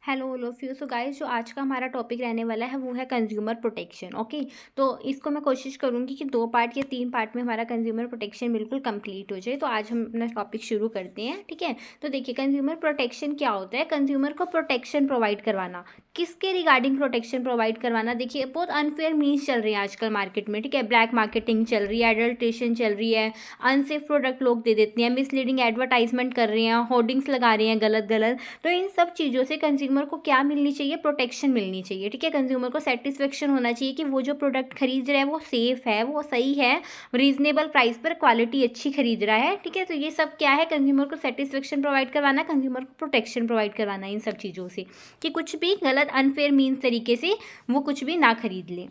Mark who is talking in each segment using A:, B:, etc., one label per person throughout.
A: Hello all of you. So guys, जो आज का हमारा टॉपिक रहने वाला है वो है कंज्यूमर प्रोटेक्शन। ओके, तो इसको मैं कोशिश करूँगी कि 2 पार्ट या 3 पार्ट में हमारा कंज्यूमर प्रोटेक्शन बिल्कुल कंप्लीट हो जाए। तो आज हम अपना टॉपिक शुरू करते हैं, ठीक है। तो देखिए, कंज्यूमर प्रोटेक्शन क्या होता है। कंज्यूमर को प्रोटेक्शन प्रोवाइड करवाना। किसके रिगार्डिंग प्रोटेक्शन प्रोवाइड करवाना? देखिए, बहुत अनफेयर मीन्स चल रही है आजकल मार्केट में, ठीक है। ब्लैक मार्केटिंग चल रही है, एडल्ट्रेशन चल रही है, अनसेफ प्रोडक्ट लोग दे देते हैं, मिसलीडिंग एडवर्टाइजमेंट कर रहे हैं, होर्डिंग्स लगा रहे हैं गलत गलत। तो इन सब चीज़ों से कंज्यूमर को क्या मिलनी चाहिए? प्रोटेक्शन मिलनी चाहिए, ठीक है। कंज्यूमर को सेटिस्फेक्शन होना चाहिए कि वो जो प्रोडक्ट खरीद रहा है वो सेफ़ है, वो सही है, रीजनेबल प्राइस पर क्वालिटी अच्छी खरीद रहा है, ठीक है। तो ये सब क्या है? कंज्यूमर को सेटिस्फेक्शन प्रोवाइड करवाना, कंज्यूमर को प्रोटेक्शन प्रोवाइड करवाना इन सब चीज़ों से, कि कुछ भी गलत अनफेयर मीन्स तरीके से वो कुछ भी ना खरीद ले।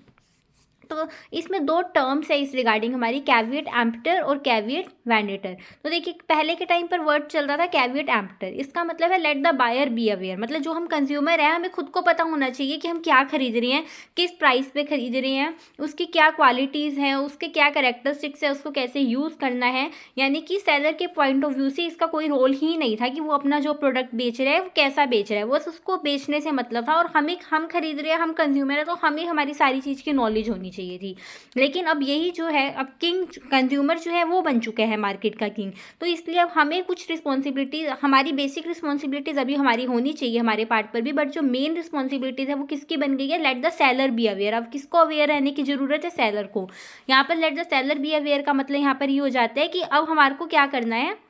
A: तो इसमें 2 टर्म्स है इस रिगार्डिंग हमारी, कैविएट एम्प्टर और कैविएट वेंडेटर। तो देखिए, पहले के टाइम पर वर्ड चल रहा था कैविएट एम्प्टर। इसका मतलब है let the buyer be aware. मतलब जो हम कंज्यूमर है, हमें खुद को पता होना चाहिए कि हम क्या खरीद रहे हैं, किस प्राइस पे खरीद रहे हैं, उसकी क्या क्वालिटीज़ हैं, उसके क्या कैरेक्टरिस्टिक्स है, उसको कैसे यूज़ करना है। यानी कि सेलर के पॉइंट ऑफ व्यू से इसका कोई रोल ही नहीं था कि वो अपना जो प्रोडक्ट बेच रहा है वो कैसा बेच रहा है, बस उसको बेचने से मतलब था। और हम खरीद रहे हैं, हम कंज्यूमर है, तो हमें हमारी सारी चीज़ की नॉलेज होनी चाहिए थी। लेकिन अब यही जो है, अब किंग कंज्यूमर जो है वो बन चुका है, मार्केट का किंग। तो इसलिए अब हमें कुछ रिस्पॉन्सिबिलिटी, हमारी बेसिक रिस्पॉन्सिबिलिटीज़ अभी हमारी होनी चाहिए हमारे पार्ट पर भी, बट जो मेन रिस्पॉन्सिबिलिटीज़ है वो किसकी बन गई है? Let the seller be aware. अब किसको अवेयर रहने की ज़रूरत है? सेलर को। यहाँ पर let the seller be aware का मतलब यहाँ पर ये हो जाता है कि अब हमारे को क्या करना है,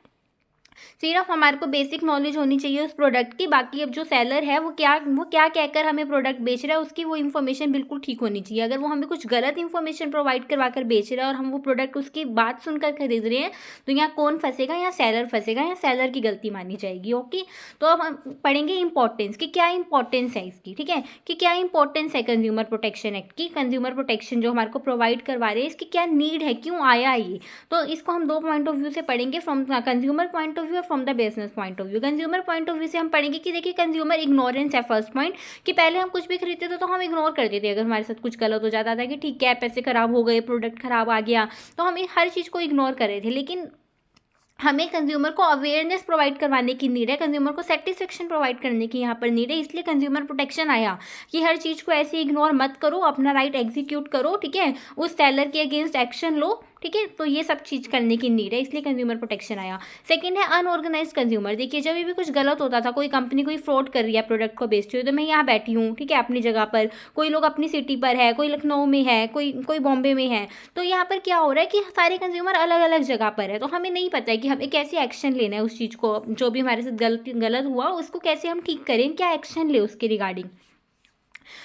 A: सिर्फ हमारे को बेसिक नॉलेज होनी चाहिए उस प्रोडक्ट की। बाकी अब जो सेलर है वो क्या कहकर हमें प्रोडक्ट बेच रहा है, उसकी वो इन्फॉर्मेशन बिल्कुल ठीक होनी चाहिए। अगर वो हमें कुछ गलत इन्फॉर्मेशन प्रोवाइड करवा कर बेच रहा है और हम वो प्रोडक्ट उसकी बात सुनकर खरीद रहे हैं, तो यहाँ कौन फंसेगा? यहाँ सेलर फंसेगा, यहाँ सेलर की गलती मानी जाएगी। ओके, तो अब हम पढ़ेंगे इंपॉर्टेंस कि क्या इंपॉर्टेंस है इसकी, ठीक है, कि क्या इंपॉर्टेंस है कंज्यूमर प्रोटेक्शन एक्ट की। कंज्यूमर प्रोटेक्शन जो हमारे को प्रोवाइड करवा रहे हैं, इसकी क्या नीड है, क्यों आया ये। तो इसको हम 2 पॉइंट ऑफ व्यू से पढ़ेंगे, from consumer point of view और from the business point of view. Consumer point of view से हम पढ़ेंगे कि देखिए, कंज्यूमर इग्नोरेंस है फर्स्ट पॉइंट, कि पहले हम कुछ भी खरीदते थे तो हम इग्नोर करते थे। अगर हमारे साथ कुछ गलत हो जाता था कि ठीक है, पैसे खराब हो गए, प्रोडक्ट खराब आ गया, तो हम हर चीज़ को इग्नोर कर रहे थे। लेकिन हमें कंज्यूमर को अवेयरनेस प्रोवाइड करवाने की नीड है, कंज्यूमर को सेटिस्फेक्शन प्रोवाइड करने की यहाँ पर नीड है। इसलिए कंज्यूमर प्रोटेक्शन आया कि हर चीज़ को ऐसे इग्नोर मत करो, अपना राइट एग्जीक्यूट करो, ठीक है, उस सेलर के अगेंस्ट एक्शन लो, ठीक है। तो ये सब चीज़ करने की नीड है, इसलिए कंज्यूमर प्रोटेक्शन आया। सेकंड है अनऑर्गेनाइज्ड कंज्यूमर। देखिए, जब भी कुछ गलत होता था, कोई कंपनी कोई फ्रॉड कर रही है, प्रोडक्ट को बेचती हुई, तो मैं यहाँ बैठी हूँ, ठीक है, अपनी जगह पर, कोई लोग अपनी सिटी पर है, कोई लखनऊ में है, कोई बॉम्बे में है। तो यहाँ पर क्या हो रहा है कि सारे कंज्यूमर अलग अलग जगह पर है, तो हमें नहीं पता है कि हमें कैसे एक्शन लेना है उस चीज़ को, जो भी हमारे साथ गलत हुआ उसको कैसे हम ठीक करें, क्या एक्शन ले उसके रिगार्डिंग।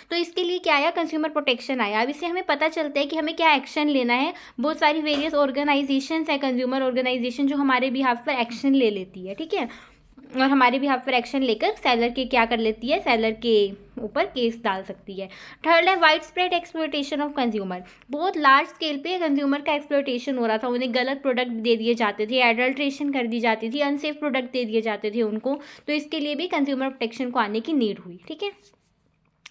A: तो इसके लिए क्या आया? कंज्यूमर प्रोटेक्शन आया। अब इससे हमें पता चलता है कि हमें क्या एक्शन लेना है। बहुत सारी वेरियस ऑर्गेनाइजेशंस है, कंज्यूमर ऑर्गेनाइजेशन, जो हमारे बिहाफ पर एक्शन ले लेती है, ठीक है, और हमारे बिहाफ पर एक्शन लेकर सेलर के क्या कर लेती है? सेलर के ऊपर केस डाल सकती है। थर्ड है wide spread exploitation of consumer. बहुत लार्ज स्केल पे कंज्यूमर का एक्सप्लॉयटेशन हो रहा था, उन्हें गलत प्रोडक्ट दे दिए जाते थे, एडल्ट्रेशन कर दी जाती थी, अनसेफ प्रोडक्ट दे दिए जाते थे उनको। तो इसके लिए भी कंज्यूमर प्रोटेक्शन को आने की नीड हुई, ठीक है।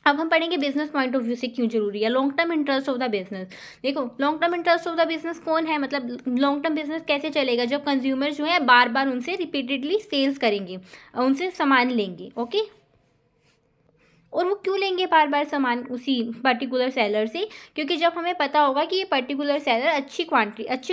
A: अब हम पढ़ेंगे बिजनेस पॉइंट ऑफ व्यू से क्यों जरूरी है। Long term interest of the business. देखो, long term interest of the business कौन है, मतलब लॉन्ग टर्म बिजनेस कैसे चलेगा? जब कंज्यूमर जो है बार बार उनसे रिपीटेडली सेल्स करेंगे, उनसे सामान लेंगे, ओके। और वो क्यों लेंगे बार बार सामान उसी पर्टिकुलर सेलर से? क्योंकि जब हमें पता होगा कि ये पर्टिकुलर सेलर अच्छी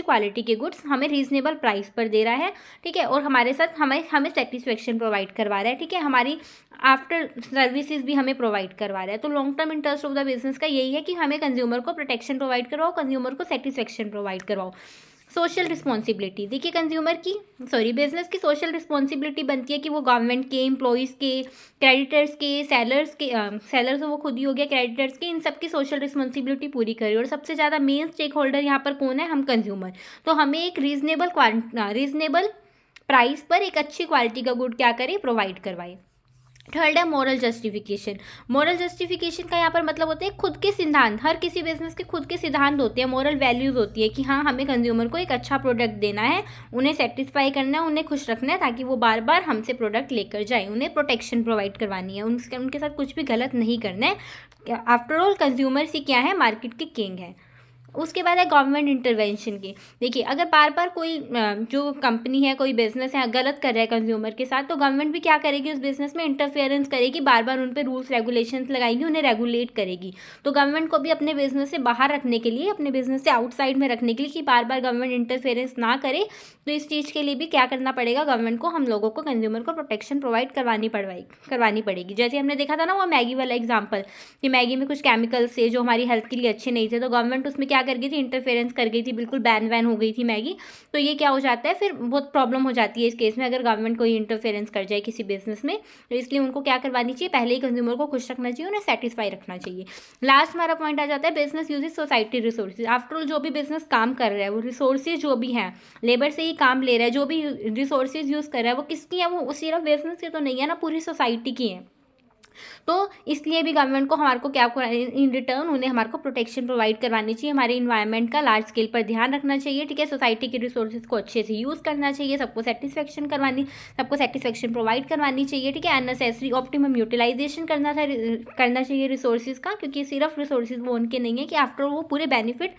A: क्वालिटी के गुड्स हमें रीजनेबल प्राइस पर दे रहा है, ठीक है, और हमारे साथ हमें सेटिस्फेक्शन प्रोवाइड करवा रहा है, ठीक है, हमारी आफ्टर सर्विसेज भी हमें प्रोवाइड करवा रहा है। तो long term interest of the business का यही है कि हमें कंज्यूमर को प्रोटेक्शन प्रोवाइड करवाओ, कंज्यूमर को सेटिस्फेक्शन प्रोवाइड करवाओ। Social responsibility. देखिए, बिजनेस की सोशल रिस्पॉन्सिबिलिटी बनती है कि वो गवर्नमेंट के, एम्प्लॉयज़ के, क्रेडिटर्स के, सेलर्स वो खुद ही हो गया, क्रेडिटर्स के, इन सब की सोशल रिस्पॉन्सिबिलिटी पूरी करे। और सबसे ज़्यादा मेन स्टेक होल्डर यहाँ पर कौन है? हम कंज्यूमर। तो हमें एक रीजनेबल प्राइस पर एक अच्छी क्वालिटी का गुड क्या करें? प्रोवाइड करवाए। थर्ड है मॉरल जस्टिफिकेशन। मॉरल जस्टिफिकेशन का यहाँ पर मतलब होता है खुद के सिद्धांत। हर किसी बिजनेस के खुद के सिद्धांत होते हैं, मॉरल वैल्यूज़ होती है कि हाँ, हमें कंज्यूमर को एक अच्छा प्रोडक्ट देना है, उन्हें सेटिस्फाई करना है, उन्हें खुश रखना है, ताकि वो बार बार हमसे प्रोडक्ट लेकर जाए, उन्हें प्रोटेक्शन प्रोवाइड करवानी है, उनके साथ कुछ भी गलत नहीं करना है। आफ्टर ऑल कंज्यूमर ही क्या है? मार्केट के किंग है। उसके बाद है गवर्नमेंट इंटरवेंशन की। देखिए अगर बार बार कोई जो कंपनी है, कोई बिजनेस है, गलत कर रहा है कंज्यूमर के साथ, तो गवर्नमेंट भी क्या करेगी, उस बिजनेस में इंटरफेरेंस करेगी, बार बार उन पर रूल्स रेगुलेशंस लगाएगी, उन्हें रेगुलेट करेगी। तो गवर्नमेंट को भी अपने बिजनेस से बाहर रखने के लिए, अपने बिजनेस से आउटसाइड में रखने के लिए कि बार बार गवर्नमेंट इंटरफेरेंस ना करे, तो इस चीज़ के लिए भी क्या करना पड़ेगा, गवर्नमेंट को, हम लोगों को, कंज्यूमर को प्रोटेक्शन प्रोवाइड करवानी पड़ेगी। जैसे हमने देखा था ना वो मैगी वाला एग्जाम्पल, कि मैगी में कुछ केमिकल्स थे जो हमारी हेल्थ के लिए अच्छे नहीं थे, तो गवर्नमेंट उसमें क्या कर गई थी, इंटरफेरेंस कर गई थी, बिल्कुल बैन वैन हो गई थी मैगी। तो ये क्या हो जाता है, फिर बहुत प्रॉब्लम हो जाती है इस केस में, अगर गवर्नमेंट कोई इंटरफेरेंस कर जाए किसी बिजनेस में। तो इसलिए उनको क्या करवानी चाहिए, पहले ही कंज्यूमर को खुश रखना चाहिए, उन्हें सेटिस्फाई रखना चाहिए। लास्ट हमारा पॉइंट आ जाता है business uses society resources. After all जो भी बिजनेस काम कर रहा है, वो रिसोर्सेज जो भी हैं, लेबर से ही काम ले रहा है, जो भी रिसोर्सेज यूज़ कर रहा है, वो किसकी है, वो सिर्फ बिजनेस की तो नहीं है ना, पूरी सोसाइटी की है। तो इसलिए भी गवर्नमेंट को हमारे को क्या इन रिटर्न उन्हें हमारे को प्रोटेक्शन प्रोवाइड करवानी चाहिए, हमारे इन्वायरमेंट का लार्ज स्केल पर ध्यान रखना चाहिए, ठीक है, सोसाइटी के रिसोर्सेज को अच्छे से यूज़ करना चाहिए, सबको सेटिस्फेक्शन प्रोवाइड करवानी चाहिए, ठीक है, अननेसेसरी ऑप्टिमम यूटिलाइजेशन करना चाहिए रिसोर्सेज का, क्योंकि सिर्फ रिसोर्सेज वो उनके नहीं है कि आफ्टर वो पूरे बेनिफिट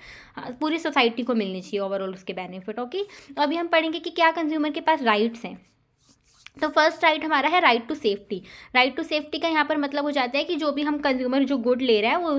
A: पूरी सोसाइटी को मिलने चाहिए, ओवरऑल उसके बेनिफिट। ओके, तो अभी हम पढ़ेंगे कि क्या कंज्यूमर के पास राइट्स हैं। तो फर्स्ट राइट हमारा है right to safety. Right to safety का यहाँ पर मतलब हो जाता है कि जो भी हम कंज्यूमर जो गुड ले रहा है वो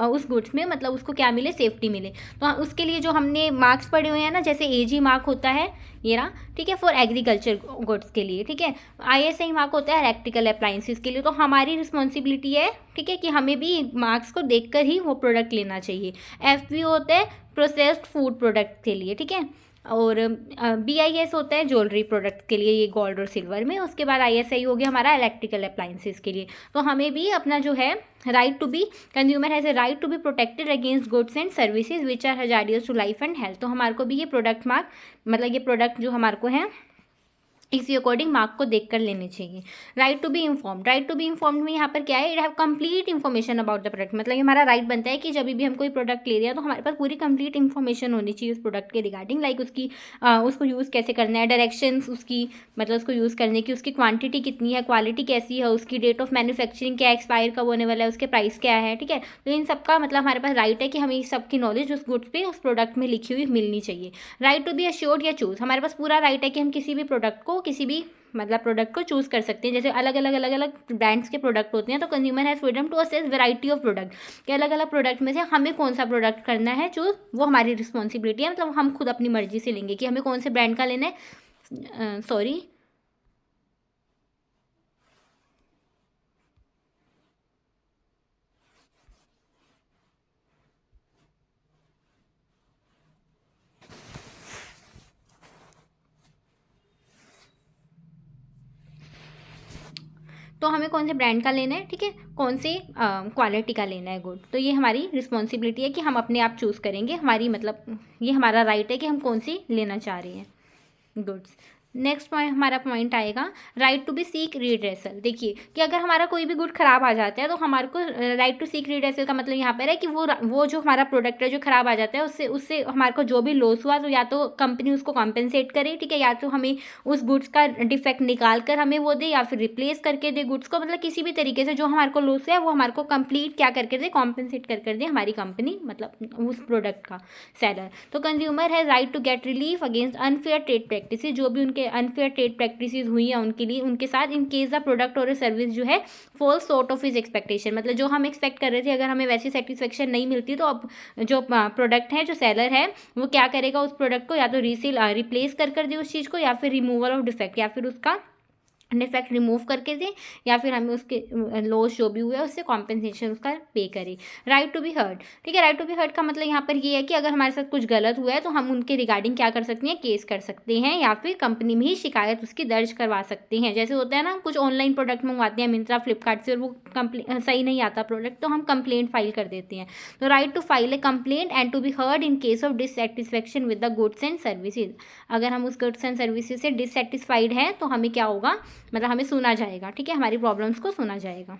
A: उस गुड्स में मतलब उसको क्या मिले, सेफ्टी मिले। तो उसके लिए जो हमने मार्क्स पढ़े हुए हैं ना, जैसे AG मार्क होता है ये रहा, ठीक है, फॉर एग्रीकल्चर गुड्स के लिए, ठीक है, ISI मार्क होता है इलेक्ट्रिकल अप्लाइंसेस के लिए। तो हमारी रिस्पॉन्सिबिलिटी है, ठीक है, कि हमें भी मार्क्स को देखकर ही वो प्रोडक्ट लेना चाहिए। FB होता है प्रोसेस्ड फूड प्रोडक्ट के लिए, ठीक है, और BIS होता है ज्वेलरी प्रोडक्ट के लिए, ये गोल्ड और सिल्वर में। उसके बाद ISI हो गया हमारा इलेक्ट्रिकल अप्लाइंसेस के लिए। तो हमें भी अपना जो है right to be, consumer has a right to be protected against goods and services which are hazardous to life and health. तो हमारे को भी ये प्रोडक्ट मार्क, मतलब ये प्रोडक्ट जो हमारे को है इसी अकॉर्डिंग मार्क को देखकर लेने चाहिए। Right to be informed. Right to be informed में यहाँ पर क्या है, it have complete information about the product. मतलब ये हमारा राइट बनता है कि जब भी हम कोई प्रोडक्ट ले रहे हैं तो हमारे पास पूरी कंप्लीट इन्फॉर्मेशन होनी चाहिए उस प्रोडक्ट के रिगार्डिंग, लाइक उसकी उसको यूज़ कैसे करना है, डायरेक्शंस उसकी, मतलब उसको यूज़ करने की, उसकी क्वांटिटी कितनी है, क्वालिटी कैसी है, उसकी डेट ऑफ मैन्युफैक्चरिंग क्या, एक्सपायर कब होने वाला है, उसके प्राइस क्या है, ठीक है। तो इन सब का मतलब हमारे पास राइट है कि हमें इस सब की नॉलेज उस गुड्स पे, उस प्रोडक्ट में लिखी हुई मिलनी चाहिए। राइट टू बी अश्योर्ड या चूज, हमारे पास पूरा राइट है कि हम किसी भी प्रोडक्ट को, किसी भी मतलब प्रोडक्ट को चूज़ कर सकते हैं। जैसे अलग अलग ब्रांड्स के प्रोडक्ट होते हैं, तो consumer has freedom to access variety of product, कि अलग अलग प्रोडक्ट में से हमें कौन सा प्रोडक्ट करना है चूज़, वो हमारी रिस्पॉन्सिबिलिटी है। मतलब हम खुद अपनी मर्जी से लेंगे कि हमें कौन से ब्रांड का लेना है। सॉरी, तो हमें कौन से ब्रांड का लेना है, ठीक है, कौन से क्वालिटी का लेना है गुड। तो ये हमारी रिस्पॉन्सिबिलिटी है कि हम अपने आप चूज़ करेंगे, हमारी मतलब ये हमारा राइट है कि हम कौन सी लेना चाह रहे हैं गुड्स। नेक्स्ट पॉइंट हमारा पॉइंट आएगा right to be seek redressal. देखिए कि अगर हमारा कोई भी गुड खराब आ जाता है तो हमारे को राइट टू सीक रिड्रेसल का मतलब यहाँ पर है कि वो जो हमारा प्रोडक्ट है जो खराब आ जाता है उससे हमारे को जो भी लॉस हुआ तो या तो कंपनी उसको कॉम्पेंसेट करे, ठीक है, या तो हमें उस गुड्स का डिफेक्ट निकाल कर हमें वो दे या फिर रिप्लेस करके दे गुड्स को। मतलब किसी भी तरीके से जो हमारे को लॉस है वो हमारे को कंप्लीट क्या करके दे, कॉम्पेंसेट कर दे हमारी कंपनी, मतलब उस प्रोडक्ट का सेलर। तो कंज्यूमर है right to get relief against unfair trade practice, जो भी उनके अनफेयर ट्रेड प्रैक्टिसेस हुई है उनके लिए, उनके साथ, इन केस द प्रोडक्ट और सर्विस जो है falls short of his expectation. मतलब जो हम एक्सपेक्ट कर रहे थे अगर हमें वैसी सेटिस्फेक्शन नहीं मिलती तो अब जो प्रोडक्ट है, जो सेलर है, वो क्या करेगा, उस प्रोडक्ट को या तो रीसेल रिप्लेस कर दे उस चीज़ को, या फिर रिमूवल ऑफ डिफेक्ट, या फिर उसका डिफेक्ट रिमूव करके दे, या फिर हमें उसके लॉस जो भी हुआ है उससे कॉम्पेंसेशन उसका पे करे। राइट टू बी हर्ड, ठीक है, राइट टू बी हर्ड का मतलब यहाँ पर ये है कि अगर हमारे साथ कुछ गलत हुआ है तो हम उनके रिगार्डिंग क्या कर सकते हैं, केस कर सकते हैं, या फिर कंपनी में ही शिकायत उसकी दर्ज करवा सकते हैं। जैसे होता है ना, कुछ ऑनलाइन प्रोडक्ट मंगवाते हैं मिंत्रा फ्लिपकार्ट से और वो सही नहीं आता प्रोडक्ट, तो हम कंप्लेंट फाइल कर देते हैं। तो right to file a complaint and to be heard in case of dissatisfaction with the goods and services. अगर हम उस गुड्स एंड सर्विसेज से डिससेटिस्फाइड हैं तो हमें क्या होगा, मतलब हमें सुना जाएगा, ठीक है, हमारी प्रॉब्लम्स को सुना जाएगा।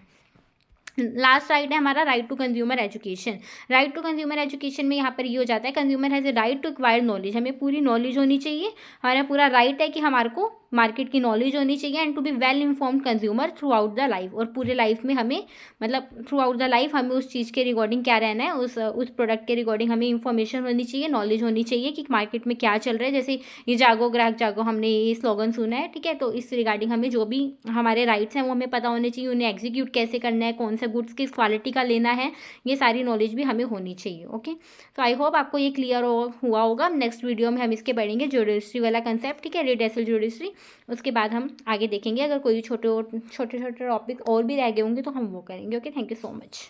A: लास्ट राइट है हमारा right to consumer education. Right to consumer education में यहाँ पर ये हो जाता है consumer has a right to acquire knowledge, हमें पूरी नॉलेज होनी चाहिए, हमारा पूरा राइट है कि हमारे को मार्केट की नॉलेज होनी चाहिए and to be well informed consumer throughout the life. और पूरे लाइफ में हमें मतलब थ्रू आउट द लाइफ हमें उस चीज़ के रिगार्डिंग क्या रहना है, उस प्रोडक्ट के रिगार्डिंग हमें इन्फॉर्मेशन होनी चाहिए, नॉलेज होनी चाहिए कि मार्केट में क्या चल रहा है। जैसे ये जागो ग्राहक जागो हमने ये स्लोगन सुना है, ठीक है, तो इस रिगार्डिंग हमें जो भी हमारे राइट्स हैं वो हमें पता होने चाहिए, उन्हें एग्जीक्यूट कैसे करना है, कौन सा गुड्स किस क्वालिटी का लेना है, ये सारी नॉलेज भी हमें होनी चाहिए। ओके, तो आई होप आपको ये क्लियर हुआ होगा। नेक्स्ट वीडियो में हम इसके बढ़ेंगे ज्यूडिशरी वाला कंसेप्ट, ठीक है, रिडेसल ज्यूडिशरी। उसके बाद हम आगे देखेंगे, अगर कोई छोटे छोटे टॉपिक और भी रह गए होंगे तो हम वो करेंगे। Okay, thank you so much.